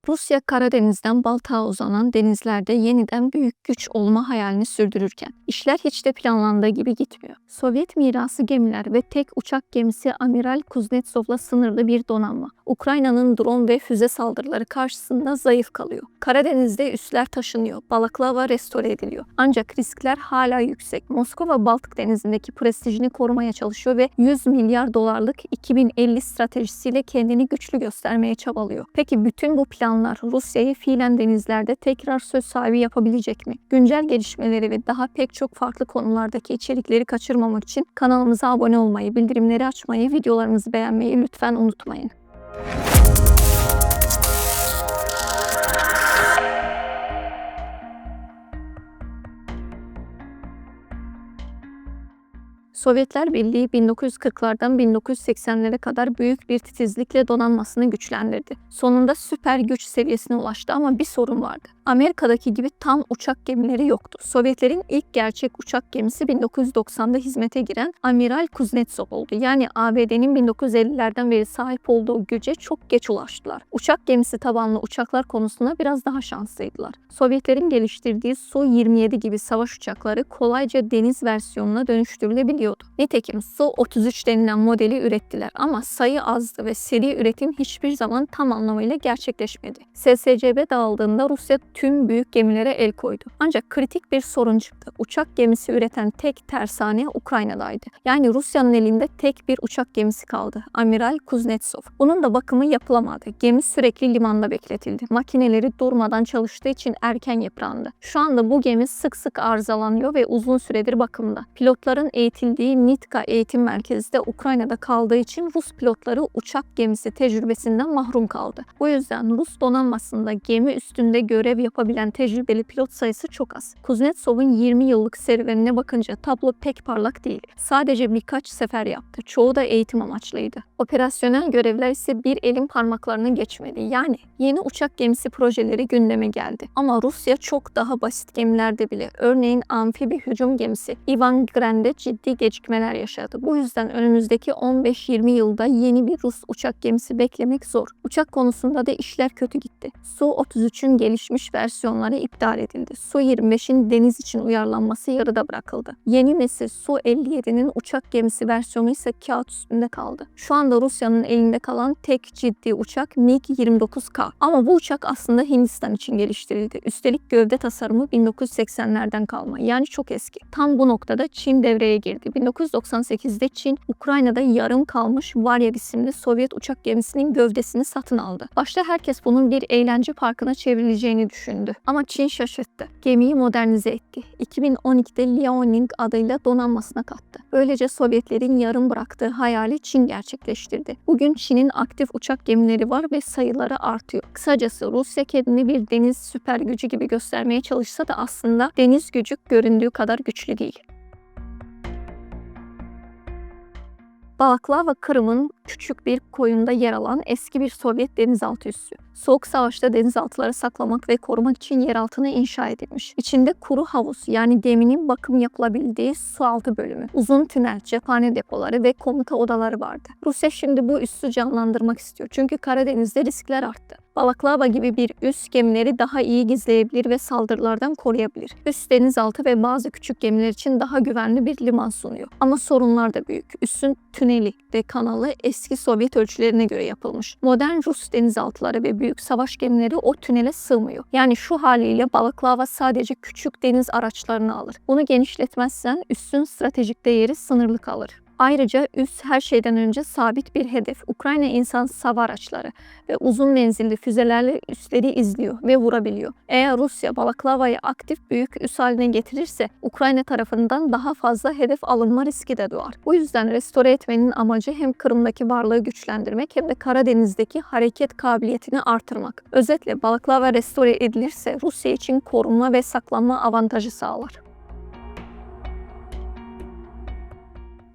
Rusya Karadeniz'den Baltık'a uzanan denizlerde yeniden büyük güç olma hayalini sürdürürken işler hiç de planlandığı gibi gitmiyor. Sovyet mirası gemiler ve tek uçak gemisi Amiral Kuznetsov'la sınırlı bir donanma, Ukrayna'nın drone ve füze saldırıları karşısında zayıf kalıyor. Karadeniz'de üsler taşınıyor, Balaklava restore ediliyor. Ancak riskler hala yüksek. Moskova Baltık Denizi'ndeki prestijini korumaya çalışıyor ve 100 milyar dolarlık 2050 stratejisiyle kendini güçlü göstermeye çabalıyor. Peki bütün bu planlar Rusya'yı fiilen denizlerde tekrar söz sahibi yapabilecek mi? Güncel gelişmeleri ve daha pek çok farklı konulardaki içerikleri kaçırmamak için kanalımıza abone olmayı, bildirimleri açmayı, videolarımızı beğenmeyi lütfen unutmayın. Sovyetler Birliği 1940'lardan 1980'lere kadar büyük bir titizlikle donanmasını güçlendirdi. Sonunda süper güç seviyesine ulaştı ama bir sorun vardı. Amerika'daki gibi tam uçak gemileri yoktu. Sovyetlerin ilk gerçek uçak gemisi 1990'da hizmete giren Amiral Kuznetsov oldu. Yani ABD'nin 1950'lerden beri sahip olduğu güce çok geç ulaştılar. Uçak gemisi tabanlı uçaklar konusunda biraz daha şanslıydılar. Sovyetlerin geliştirdiği Su-27 gibi savaş uçakları kolayca deniz versiyonuna dönüştürülebiliyordu. Nitekim Su-33 denilen modeli ürettiler ama sayı azdı ve seri üretim hiçbir zaman tam anlamıyla gerçekleşmedi. SSCB dağıldığında Rusya tüm büyük gemilere el koydu. Ancak kritik bir sorun çıktı. Uçak gemisi üreten tek tersane Ukrayna'daydı. Yani Rusya'nın elinde tek bir uçak gemisi kaldı. Amiral Kuznetsov. Bunun da bakımı yapılamadı. Gemi sürekli limanda bekletildi. Makineleri durmadan çalıştığı için erken yıprandı. Şu anda bu gemi sık sık arızalanıyor ve uzun süredir bakımda. Pilotların eğitildiği Nitka Eğitim Merkezi de Ukrayna'da kaldığı için Rus pilotları uçak gemisi tecrübesinden mahrum kaldı. Bu yüzden Rus donanmasında gemi üstünde görev yapabilen tecrübeli pilot sayısı çok az. Kuznetsov'un 20 yıllık serüvenine bakınca tablo pek parlak değil. Sadece birkaç sefer yaptı. Çoğu da eğitim amaçlıydı. Operasyonel görevler ise bir elin parmaklarını geçmedi. Yani yeni uçak gemisi projeleri gündeme geldi. Ama Rusya çok daha basit gemilerde bile, örneğin amfibi hücum gemisi Ivan Grande ciddi gecikmeler yaşadı. Bu yüzden önümüzdeki 15-20 yılda yeni bir Rus uçak gemisi beklemek zor. Uçak konusunda da işler kötü gitti. Su-33'ün gelişmiş versiyonları iptal edildi. Su-25'in deniz için uyarlanması yarıda bırakıldı. Yeni nesil Su-57'nin uçak gemisi versiyonu ise kağıt üstünde kaldı. Şu anda Rusya'nın elinde kalan tek ciddi uçak MiG-29K. Ama bu uçak aslında Hindistan için geliştirildi. Üstelik gövde tasarımı 1980'lerden kalma. Yani çok eski. Tam bu noktada Çin devreye girdi. 1998'de Çin, Ukrayna'da yarım kalmış Varyag isimli Sovyet uçak gemisinin gövdesini satın aldı. Başta herkes bunun bir eğlence parkına çevrileceğini düşündü. Ama Çin şaşırttı. Gemiyi modernize etti. 2012'de Liaoning adıyla donanmasına kattı. Böylece Sovyetlerin yarım bıraktığı hayali Çin gerçekleştirdi. Bugün Çin'in aktif uçak gemileri var ve sayıları artıyor. Kısacası Rusya kendini bir deniz süper gücü gibi göstermeye çalışsa da aslında deniz gücü göründüğü kadar güçlü değil. Balaklava, Kırım'ın küçük bir koyunda yer alan eski bir Sovyet denizaltı üssü. Soğuk Savaş'ta denizaltıları saklamak ve korumak için yeraltına inşa edilmiş. İçinde kuru havuz, yani geminin bakım yapılabildiği sualtı bölümü, uzun tünel, cephane depoları ve komuta odaları vardı. Rusya şimdi bu üssü canlandırmak istiyor. Çünkü Karadeniz'de riskler arttı. Balaklava gibi bir üs gemileri daha iyi gizleyebilir ve saldırılardan koruyabilir. Üs denizaltı ve bazı küçük gemiler için daha güvenli bir liman sunuyor. Ama sorunlar da büyük. Üssün tüneli ve kanalı eski Sovyet ölçülerine göre yapılmış. Modern Rus denizaltıları ve büyük savaş gemileri o tünele sığmıyor. Yani şu haliyle Balaklava sadece küçük deniz araçlarını alır. Bunu genişletmezsen üssün stratejik değeri sınırlı kalır. Ayrıca üs her şeyden önce sabit bir hedef. Ukrayna insansız hava araçları ve uzun menzilli füzelerle üsleri izliyor ve vurabiliyor. Eğer Rusya Balaklava'yı aktif büyük üs haline getirirse Ukrayna tarafından daha fazla hedef alınma riski de doğar. Bu yüzden restore etmenin amacı hem Kırım'daki varlığı güçlendirmek hem de Karadeniz'deki hareket kabiliyetini artırmak. Özetle Balaklava restore edilirse Rusya için korunma ve saklanma avantajı sağlar.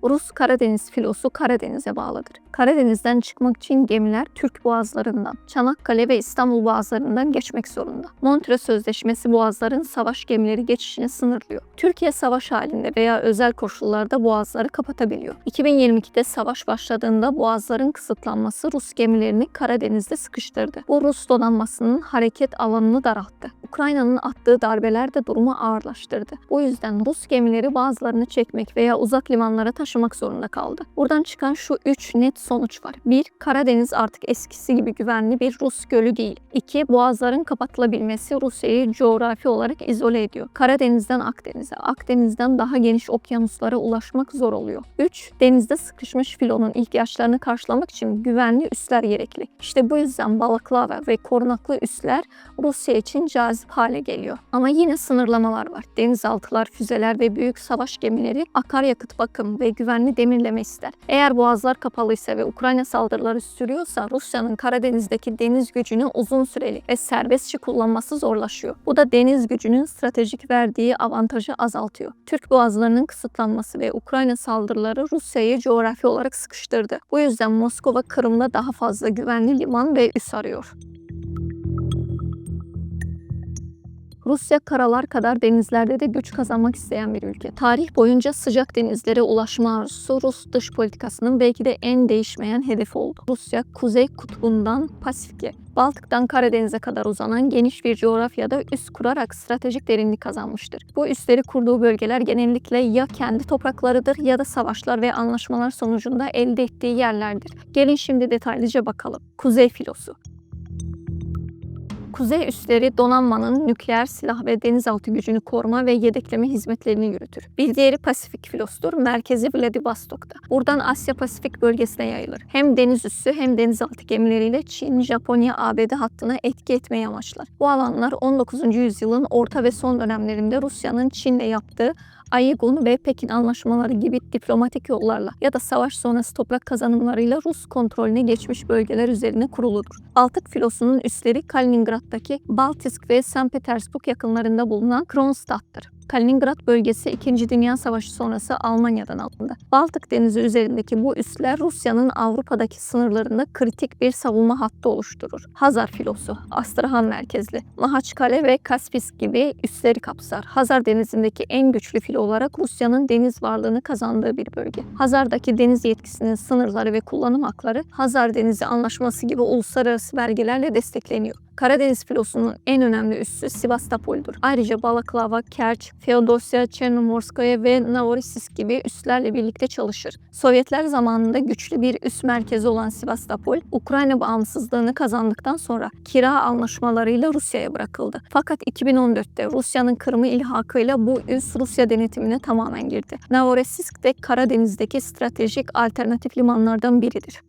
Rus Karadeniz filosu Karadeniz'e bağlıdır. Karadeniz'den çıkmak için gemiler Türk boğazlarından, Çanakkale ve İstanbul boğazlarından geçmek zorunda. Montreux Sözleşmesi boğazların savaş gemileri geçişini sınırlıyor. Türkiye savaş halinde veya özel koşullarda boğazları kapatabiliyor. 2022'de savaş başladığında boğazların kısıtlanması Rus gemilerini Karadeniz'de sıkıştırdı. Bu Rus donanmasının hareket alanını daralttı. Ukrayna'nın attığı darbeler de durumu ağırlaştırdı. Bu yüzden Rus gemileri bazılarını çekmek veya uzak limanlara taşımak zorunda kaldı. Buradan çıkan şu 3 net sonuç var. 1. Karadeniz artık eskisi gibi güvenli bir Rus gölü değil. 2. Boğazların kapatılabilmesi Rusya'yı coğrafi olarak izole ediyor. Karadeniz'den Akdeniz'e, Akdeniz'den daha geniş okyanuslara ulaşmak zor oluyor. 3. Denizde sıkışmış filonun ihtiyaçlarını karşılamak için güvenli üsler gerekli. İşte bu yüzden balaklava ve korunaklı üsler Rusya için cazip hale geliyor. Ama yine sınırlamalar var. Denizaltılar, füzeler ve büyük savaş gemileri akaryakıt bakım ve güvenli demirleme ister. Eğer boğazlar kapalıysa ve Ukrayna saldırıları sürüyorsa Rusya'nın Karadeniz'deki deniz gücünü uzun süreli ve serbestçe kullanması zorlaşıyor. Bu da deniz gücünün stratejik verdiği avantajı azaltıyor. Türk boğazlarının kısıtlanması ve Ukrayna saldırıları Rusya'yı coğrafi olarak sıkıştırdı. Bu yüzden Moskova Kırım'da daha fazla güvenli liman ve üs arıyor. Rusya karalar kadar denizlerde de güç kazanmak isteyen bir ülke. Tarih boyunca sıcak denizlere ulaşma arzusu Rus dış politikasının belki de en değişmeyen hedefi oldu. Rusya, Kuzey Kutbu'ndan Pasifik'e, Baltık'tan Karadeniz'e kadar uzanan geniş bir coğrafyada üs kurarak stratejik derinlik kazanmıştır. Bu üsleri kurduğu bölgeler genellikle ya kendi topraklarıdır ya da savaşlar ve anlaşmalar sonucunda elde ettiği yerlerdir. Gelin şimdi detaylıca bakalım. Kuzey filosu. Kuzey üsleri donanmanın nükleer silah ve denizaltı gücünü koruma ve yedekleme hizmetlerini yürütür. Bir diğeri Pasifik filosudur. Merkezi Vladivostok'ta. Buradan Asya-Pasifik bölgesine yayılır. Hem deniz üssü hem denizaltı gemileriyle Çin, Japonya, ABD hattına etki etmeyi amaçlar. Bu alanlar 19. yüzyılın orta ve son dönemlerinde Rusya'nın Çin'le yaptığı Ayigun ve Pekin anlaşmaları gibi diplomatik yollarla ya da savaş sonrası toprak kazanımlarıyla Rus kontrolüne geçmiş bölgeler üzerine kuruludur. Baltık filosunun üsleri Kaliningrad'daki Baltisk ve St. Petersburg yakınlarında bulunan Kronstadt'tır. Kaliningrad bölgesi 2. Dünya Savaşı sonrası Almanya'dan alındı. Baltık Denizi üzerindeki bu üsler Rusya'nın Avrupa'daki sınırlarında kritik bir savunma hattı oluşturur. Hazar filosu, Astrahan merkezli, Mahaçkale ve Kaspisk gibi üsleri kapsar. Hazar Denizi'ndeki en güçlü filo olarak Rusya'nın deniz varlığını kazandığı bir bölge. Hazar'daki deniz yetkisinin sınırları ve kullanım hakları Hazar Denizi Anlaşması gibi uluslararası belgelerle destekleniyor. Karadeniz filosunun en önemli üssü Sivastopol'dur. Ayrıca Balaklava, Kerç, Feodosya, Çernomorskaya ve Novorossiysk gibi üslerle birlikte çalışır. Sovyetler zamanında güçlü bir üs merkezi olan Sivastopol, Ukrayna bağımsızlığını kazandıktan sonra kira anlaşmalarıyla Rusya'ya bırakıldı. Fakat 2014'te Rusya'nın Kırım'ı ilhakıyla bu üs Rusya denetimine tamamen girdi. Novorossiysk de Karadeniz'deki stratejik alternatif limanlardan biridir.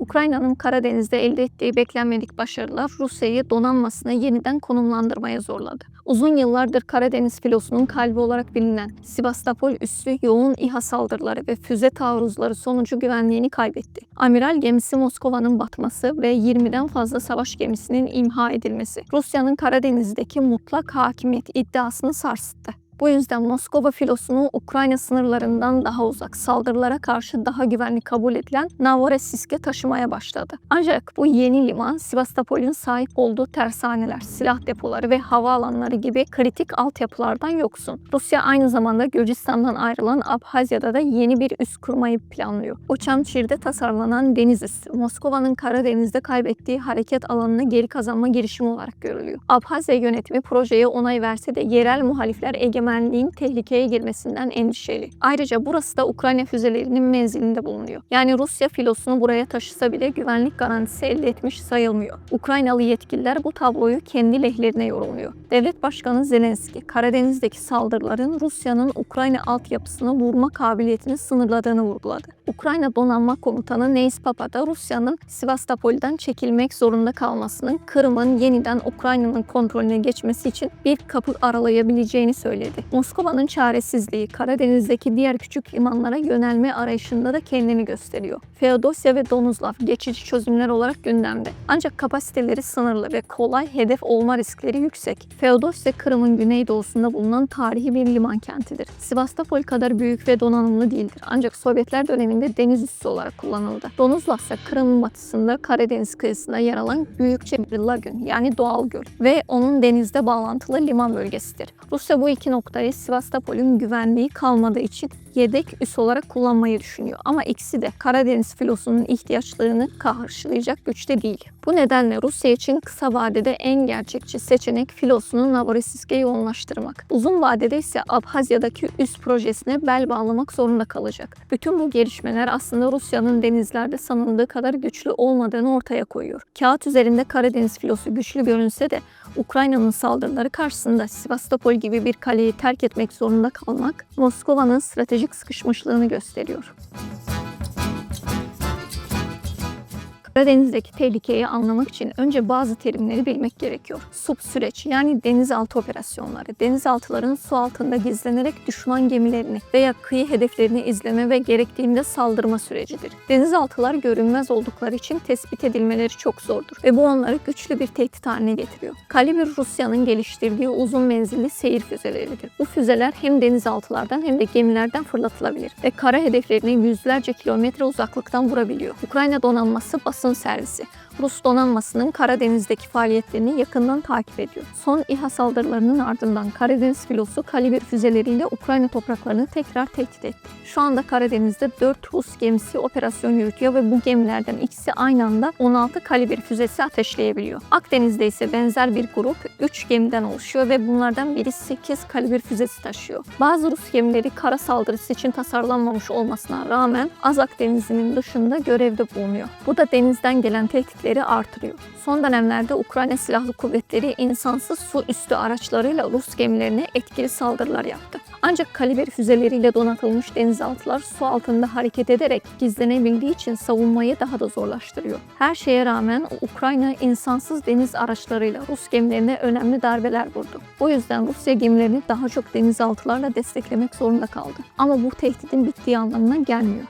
Ukrayna'nın Karadeniz'de elde ettiği beklenmedik başarılar Rusya'yı donanmasına yeniden konumlandırmaya zorladı. Uzun yıllardır Karadeniz filosunun kalbi olarak bilinen Sivastopol üssü yoğun İHA saldırıları ve füze taarruzları sonucu güvenliğini kaybetti. Amiral gemisi Moskova'nın batması ve 20'den fazla savaş gemisinin imha edilmesi Rusya'nın Karadeniz'deki mutlak hakimiyet iddiasını sarstı. Bu yüzden Moskova filosunu Ukrayna sınırlarından daha uzak, saldırılara karşı daha güvenli kabul edilen Novorossiysk'e taşımaya başladı. Ancak bu yeni liman Sivastopol'ün sahip olduğu tersaneler, silah depoları ve havaalanları gibi kritik altyapılardan yoksun. Rusya aynı zamanda Gürcistan'dan ayrılan Abhazya'da da yeni bir üs kurmayı planlıyor. Oçamçir'de tasarlanan deniz üssü, Moskova'nın Karadeniz'de kaybettiği hareket alanını geri kazanma girişimi olarak görülüyor. Abhazya yönetimi projeye onay verse de yerel muhalifler egemenliğin tehlikeye girmesinden endişeli. Ayrıca burası da Ukrayna füzelerinin menzilinde bulunuyor. Yani Rusya filosunu buraya taşısa bile güvenlik garantisi elde etmiş sayılmıyor. Ukraynalı yetkililer bu tabloyu kendi lehlerine yorumluyor. Devlet Başkanı Zelenski, Karadeniz'deki saldırıların Rusya'nın Ukrayna altyapısını vurma kabiliyetini sınırladığını vurguladı. Ukrayna Donanma Komutanı Neis Papa da Rusya'nın Sivastopol'den çekilmek zorunda kalmasının Kırım'ın yeniden Ukrayna'nın kontrolüne geçmesi için bir kapı aralayabileceğini söyledi. etkiledi. Moskova'nın çaresizliği Karadeniz'deki diğer küçük limanlara yönelme arayışında da kendini gösteriyor. Feodosya ve Donuzlav geçici çözümler olarak gündemde. Ancak kapasiteleri sınırlı ve kolay hedef olma riskleri yüksek. Feodosya, Kırım'ın güneydoğusunda bulunan tarihi bir liman kentidir. Sivastopol kadar büyük ve donanımlı değildir. Ancak Sovyetler döneminde deniz üssü olarak kullanıldı. Donuzlav ise Kırım'ın batısında Karadeniz kıyısında yer alan büyükçe bir lagün, yani doğal göl ve onun denizde bağlantılı liman bölgesidir. Rusya bu iki noktayı Sivastopol'ün güvenliği kalmadığı için yedek üs olarak kullanmayı düşünüyor. Ama ikisi de Karadeniz filosunun ihtiyaçlarını karşılayacak güçte değil. Bu nedenle Rusya için kısa vadede en gerçekçi seçenek filosunu Novorosiysk'e yoğunlaştırmak. Uzun vadede ise Abhazya'daki üs projesine bel bağlamak zorunda kalacak. Bütün bu gelişmeler aslında Rusya'nın denizlerde sanıldığı kadar güçlü olmadığını ortaya koyuyor. Kağıt üzerinde Karadeniz filosu güçlü görünse de Ukrayna'nın saldırıları karşısında Sivastopol gibi bir kaleyi terk etmek zorunda kalmak Moskova'nın stratejik sıkışmışlığını gösteriyor. Karadeniz'deki tehlikeyi anlamak için önce bazı terimleri bilmek gerekiyor. SUP süreç, yani denizaltı operasyonları, denizaltıların su altında gizlenerek düşman gemilerini veya kıyı hedeflerini izleme ve gerektiğinde saldırma sürecidir. Denizaltılar görünmez oldukları için tespit edilmeleri çok zordur ve bu onları güçlü bir tehdit haline getiriyor. Kalibr, Rusya'nın geliştirdiği uzun menzilli seyir füzeleridir. Bu füzeler hem denizaltılardan hem de gemilerden fırlatılabilir ve kara hedeflerini yüzlerce kilometre uzaklıktan vurabiliyor. Ukrayna donanması basın servisi Rus donanmasının Karadeniz'deki faaliyetlerini yakından takip ediyor. Son İHA saldırılarının ardından Karadeniz filosu Kalibr füzeleriyle Ukrayna topraklarını tekrar tehdit etti. Şu anda Karadeniz'de 4 Rus gemisi operasyon yürütüyor ve bu gemilerden ikisi aynı anda 16 Kalibr füzesi ateşleyebiliyor. Akdeniz'de ise benzer bir grup 3 gemiden oluşuyor ve bunlardan biri 8 Kalibr füzesi taşıyor. Bazı Rus gemileri kara saldırısı için tasarlanmamış olmasına rağmen Azak Denizi'nin dışında görevde bulunuyor. Bu da denizden gelen tehditleri artırıyor. Son dönemlerde Ukrayna Silahlı Kuvvetleri insansız su üstü araçlarıyla Rus gemilerine etkili saldırılar yaptı. Ancak Kalibr füzeleriyle donatılmış denizaltılar su altında hareket ederek gizlenebildiği için savunmayı daha da zorlaştırıyor. Her şeye rağmen Ukrayna insansız deniz araçlarıyla Rus gemilerine önemli darbeler vurdu. Bu yüzden Rusya gemilerini daha çok denizaltılarla desteklemek zorunda kaldı. Ama bu tehditin bittiği anlamına gelmiyor.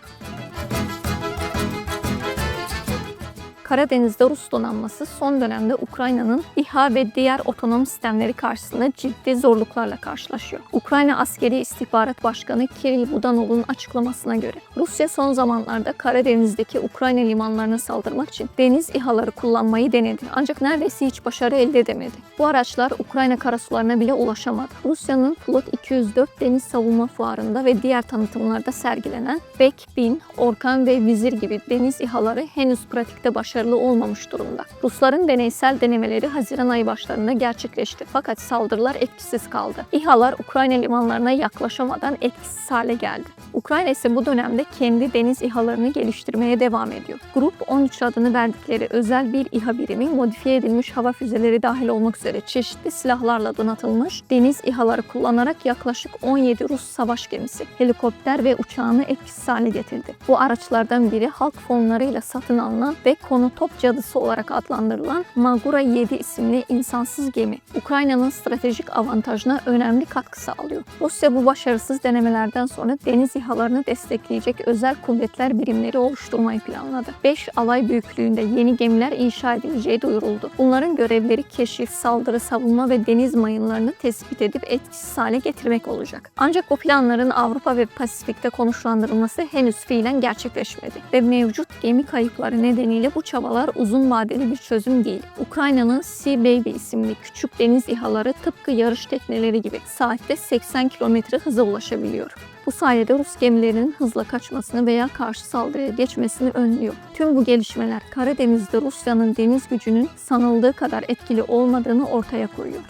Karadeniz'de Rus donanması son dönemde Ukrayna'nın İHA ve diğer otonom sistemleri karşısında ciddi zorluklarla karşılaşıyor. Ukrayna Askeri İstihbarat Başkanı Kiril Budanov'un açıklamasına göre Rusya son zamanlarda Karadeniz'deki Ukrayna limanlarına saldırmak için deniz İHA'ları kullanmayı denedi. Ancak neredeyse hiç başarı elde edemedi. Bu araçlar Ukrayna karasularına bile ulaşamadı. Rusya'nın Flot 204 deniz savunma fuarında ve diğer tanıtımlarda sergilenen Bek-1000, Orkan ve Vizir gibi deniz İHA'ları henüz pratikte başarılı olmamış durumda. Rusların deneysel denemeleri Haziran ayı başlarında gerçekleşti. Fakat saldırılar etkisiz kaldı. İHA'lar Ukrayna limanlarına yaklaşamadan etkisiz hale geldi. Ukrayna ise bu dönemde kendi deniz İHA'larını geliştirmeye devam ediyor. Grup 13 adını verdikleri özel bir İHA birimi modifiye edilmiş hava füzeleri dahil olmak üzere çeşitli silahlarla donatılmış deniz İHA'ları kullanarak yaklaşık 17 Rus savaş gemisi, helikopter ve uçağını etkisiz hale getirdi. Bu araçlardan biri halk fonlarıyla satın alınan ve Konotop cadısı olarak adlandırılan Magura 7 isimli insansız gemi. Ukrayna'nın stratejik avantajına önemli katkı sağlıyor. Rusya bu başarısız denemelerden sonra deniz İHA'larını destekleyecek özel kuvvetler birimleri oluşturmayı planladı. 5 alay büyüklüğünde yeni gemiler inşa edileceği duyuruldu. Bunların görevleri keşif, saldırı, savunma ve deniz mayınlarını tespit edip etkisiz hale getirmek olacak. Ancak bu planların Avrupa ve Pasifik'te konuşlandırılması henüz fiilen gerçekleşmedi ve mevcut gemi kayıpları nedeniyle bu çabalar uzun vadeli bir çözüm değil. Ukrayna'nın Sea Baby isimli küçük deniz İHA'ları tıpkı yarış tekneleri gibi saatte 80 km hıza ulaşabiliyor. Bu sayede Rus gemilerinin hızla kaçmasını veya karşı saldırıya geçmesini önlüyor. Tüm bu gelişmeler Karadeniz'de Rusya'nın deniz gücünün sanıldığı kadar etkili olmadığını ortaya koyuyor.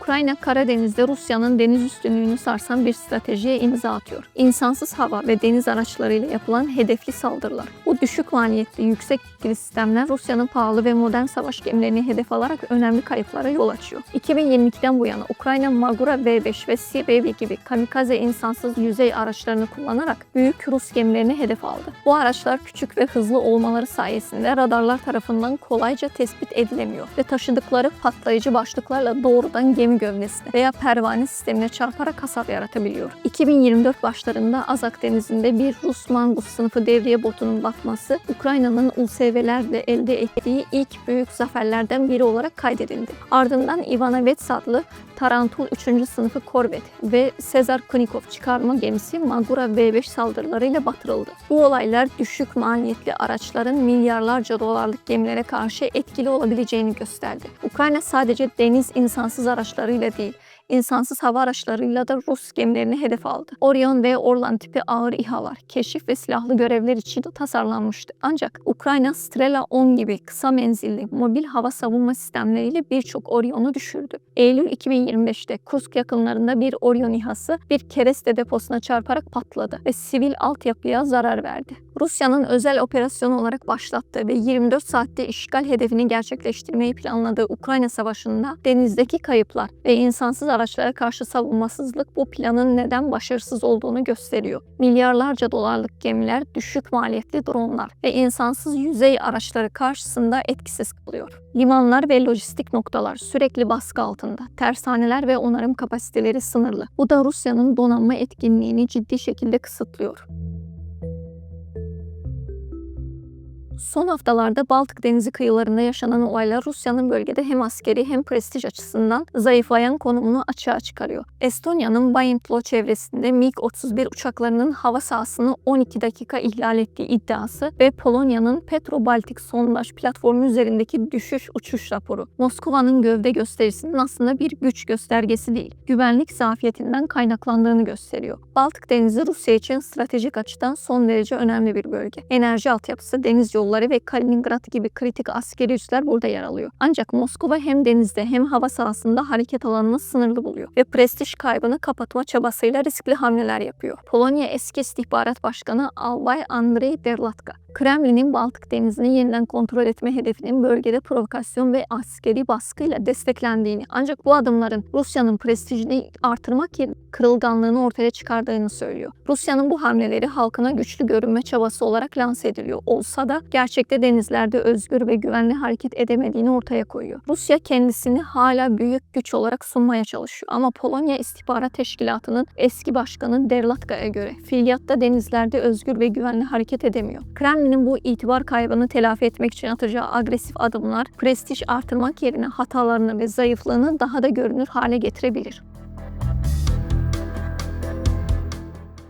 Ukrayna, Karadeniz'de Rusya'nın deniz üstünlüğünü sarsan bir stratejiye imza atıyor. İnsansız hava ve deniz araçlarıyla yapılan hedefli saldırılar. Bu düşük maliyetli, yüksek etkili sistemler Rusya'nın pahalı ve modern savaş gemilerini hedef alarak önemli kayıplara yol açıyor. 2022'den bu yana Ukrayna Magura V5 ve Sea Baby gibi kamikaze insansız yüzey araçlarını kullanarak büyük Rus gemilerini hedef aldı. Bu araçlar küçük ve hızlı olmaları sayesinde radarlar tarafından kolayca tespit edilemiyor ve taşıdıkları patlayıcı başlıklarla doğrudan gemi gövdesine veya pervane sistemine çarparak hasar yaratabiliyor. 2024 başlarında Azak Denizi'nde bir Rus Mangus sınıfı devriye botunun batması Ukrayna'nın USV'lerle elde ettiği ilk büyük zaferlerden biri olarak kaydedildi. Ardından Ivanovets adlı Tarantul 3. sınıfı korvet ve Sezar Knikov çıkarma gemisi Magura V5 saldırılarıyla batırıldı. Bu olaylar düşük maliyetli araçların milyarlarca dolarlık gemilere karşı etkili olabileceğini gösterdi. Ukrayna sadece deniz insansız araçlarıyla değil, insansız hava araçlarıyla da Rus gemilerini hedef aldı. Orion ve Orlan tipi ağır İHA'lar, keşif ve silahlı görevler için de tasarlanmıştı. Ancak Ukrayna Strela 10 gibi kısa menzilli mobil hava savunma sistemleriyle birçok Orion'u düşürdü. Eylül 2025'te Kursk yakınlarında bir Orion İHA'sı bir kereste deposuna çarparak patladı ve sivil altyapıya zarar verdi. Rusya'nın özel operasyon olarak başlattığı ve 24 saatte işgal hedefini gerçekleştirmeyi planladığı Ukrayna Savaşı'nda denizdeki kayıplar ve insansız araçlara karşı savunmasızlık bu planın neden başarısız olduğunu gösteriyor. Milyarlarca dolarlık gemiler, düşük maliyetli dronlar ve insansız yüzey araçları karşısında etkisiz kalıyor. Limanlar ve lojistik noktalar sürekli baskı altında. Tersaneler ve onarım kapasiteleri sınırlı. Bu da Rusya'nın donanma etkinliğini ciddi şekilde kısıtlıyor. Son haftalarda Baltık Denizi kıyılarında yaşanan olaylar Rusya'nın bölgede hem askeri hem prestij açısından zayıflayan konumunu açığa çıkarıyor. Estonya'nın Bayındlo çevresinde MiG-31 uçaklarının hava sahasını 12 dakika ihlal ettiği iddiası ve Polonya'nın Petro-Baltik sondaj platformu üzerindeki düşüş uçuş raporu. Moskova'nın gövde gösterisinin aslında bir güç göstergesi değil, güvenlik zafiyetinden kaynaklandığını gösteriyor. Baltık Denizi Rusya için stratejik açıdan son derece önemli bir bölge. Enerji altyapısı, deniz yolları ve Kaliningrad gibi kritik askeri üsler burada yer alıyor. Ancak Moskova hem denizde hem hava sahasında hareket alanını sınırlı buluyor ve prestij kaybını kapatma çabasıyla riskli hamleler yapıyor. Polonya eski istihbarat başkanı Albay Andrei Derlatka, Kremlin'in Baltık Denizi'ni yeniden kontrol etme hedefinin bölgede provokasyon ve askeri baskıyla desteklendiğini, ancak bu adımların Rusya'nın prestijini artırmak yerine kırılganlığını ortaya çıkardığını söylüyor. Rusya'nın bu hamleleri halkına güçlü görünme çabası olarak lanse ediliyor olsa da gerçekte denizlerde özgür ve güvenli hareket edemediğini ortaya koyuyor. Rusya kendisini hala büyük güç olarak sunmaya çalışıyor ama Polonya İstihbarat Teşkilatı'nın eski başkanı Derlatka'ya göre fiiliyatta denizlerde özgür ve güvenli hareket edemiyor. Kremlin'in bu itibar kaybını telafi etmek için atacağı agresif adımlar prestij artırmak yerine hatalarını ve zayıflığını daha da görünür hale getirebilir.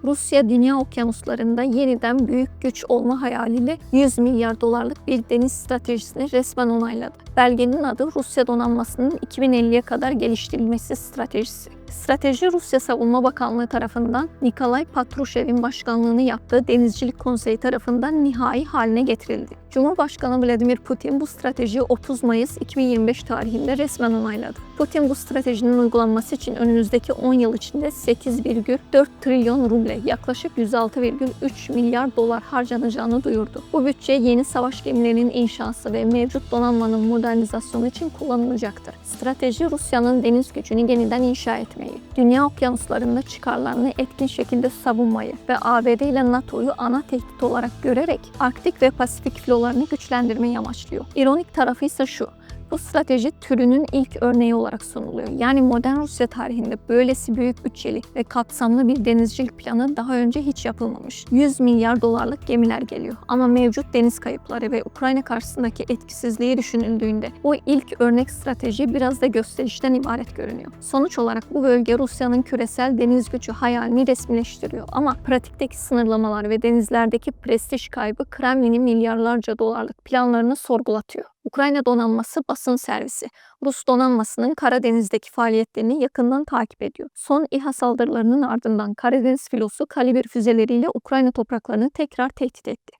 Rusya dünya okyanuslarında yeniden büyük güç olma hayaliyle 100 milyar dolarlık bir deniz stratejisini resmen onayladı. Belgenin adı Rusya donanmasının 2050'ye kadar geliştirilmesi stratejisi. Strateji Rusya Savunma Bakanlığı tarafından Nikolay Patrushev'in başkanlığını yaptığı Denizcilik Konseyi tarafından nihai haline getirildi. Cumhurbaşkanı Vladimir Putin bu stratejiyi 30 Mayıs 2025 tarihinde resmen onayladı. Putin bu stratejinin uygulanması için önümüzdeki 10 yıl içinde 8,4 trilyon ruble, yaklaşık 106,3 milyar dolar harcanacağını duyurdu. Bu bütçe yeni savaş gemilerinin inşası ve mevcut donanmanın modernizasyonu için kullanılacaktır. Strateji Rusya'nın deniz gücünü yeniden inşa etmeyi, dünya okyanuslarında çıkarlarını etkin şekilde savunmayı ve ABD ile NATO'yu ana tehdit olarak görerek Arktik ve Pasifik filolarını güçlendirmeyi amaçlıyor. İronik tarafı ise şu: bu strateji türünün ilk örneği olarak sunuluyor. Yani modern Rusya tarihinde böylesi büyük bütçeli ve kapsamlı bir denizcilik planı daha önce hiç yapılmamış. 100 milyar dolarlık gemiler geliyor. Ama mevcut deniz kayıpları ve Ukrayna karşısındaki etkisizliği düşünüldüğünde bu ilk örnek strateji biraz da gösterişten ibaret görünüyor. Sonuç olarak bu bölge Rusya'nın küresel deniz gücü hayalini resmileştiriyor. Ama pratikteki sınırlamalar ve denizlerdeki prestij kaybı Kremlin'in milyarlarca dolarlık planlarını sorgulatıyor. Ukrayna donanması basın servisi, Rus donanmasının Karadeniz'deki faaliyetlerini yakından takip ediyor. Son İHA saldırılarının ardından Karadeniz filosu kaliber füzeleriyle Ukrayna topraklarını tekrar tehdit etti.